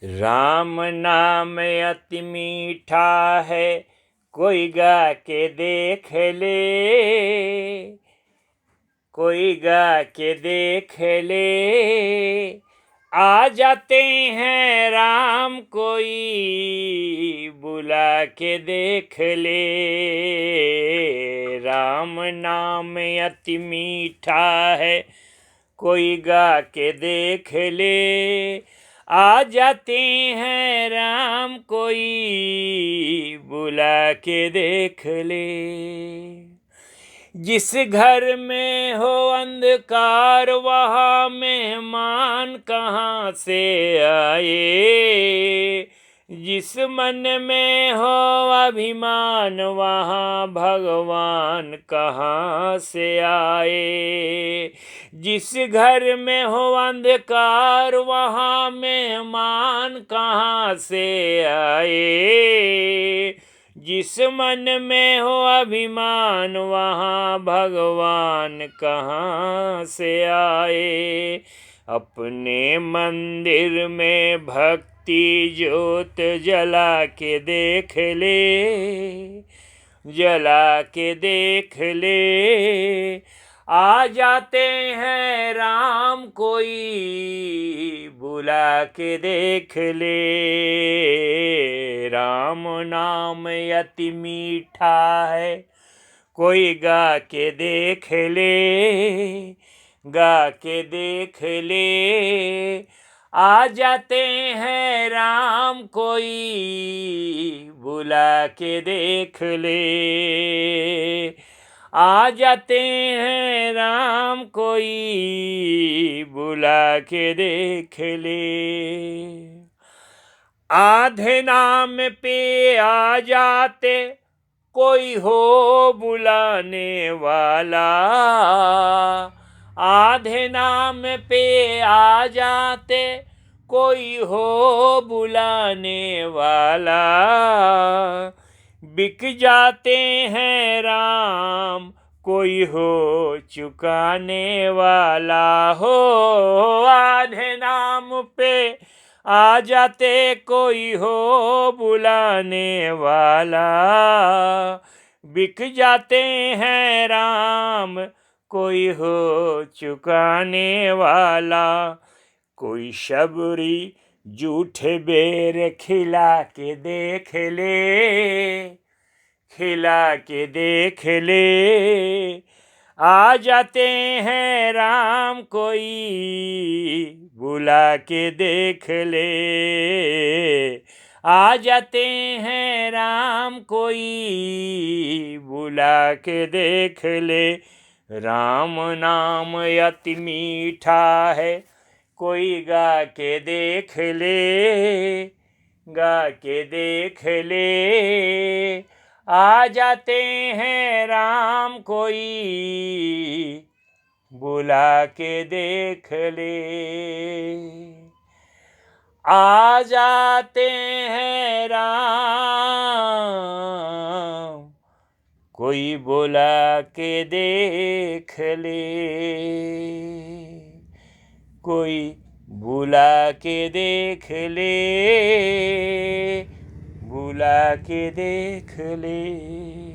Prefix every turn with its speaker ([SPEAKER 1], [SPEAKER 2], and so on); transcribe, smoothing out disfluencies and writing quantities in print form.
[SPEAKER 1] राम नाम अति मीठा है, कोई गा के देख ले, कोई गा के देख ले। आ जाते हैं राम कोई बुला के देख ले। राम नाम अति मीठा है, कोई गा के देख ले। आ जाते हैं राम कोई बुला के देख ले। जिस घर में हो अंधकार वहाँ मेहमान कहाँ से आए। जिस मन में हो अभिमान वहाँ भगवान कहाँ से आए। जिस घर में हो अंधकार वहाँ मेहमान कहाँ से आए। जिस मन में हो अभिमान वहाँ भगवान कहाँ से आए। अपने मंदिर में भक्ति ज्योत जला के देख ले, जला के देख ले। आ जाते हैं राम कोई बुला के देख ले। राम नाम अति मीठा है, कोई गा के देख ले, गा के देख ले। आ जाते हैं राम कोई बुला के देख ले। आ जाते हैं राम कोई बुला के देख ले। आधे नाम पे आ जाते कोई हो बुलाने वाला। आधे नाम पे आ जाते कोई हो बुलाने वाला। बिक जाते हैं राम कोई हो चुकाने वाला हो। आधे नाम पे आ जाते कोई हो बुलाने वाला। बिक जाते हैं राम कोई हो चुकाने वाला। कोई शबरी झूठे बेर खिला के देख ले, खिला के देख ले। आ जाते हैं राम कोई बुला के देख ले। आ जाते हैं राम कोई बुला के देख ले। राम नाम अति मीठा है, कोई गा के देख ले, गा के देख ले। आ जाते हैं राम कोई बुला के देख ले। आ जाते हैं राम कोई बुला के देख ले, कोई बुला के देख ले, बुला के देख ले।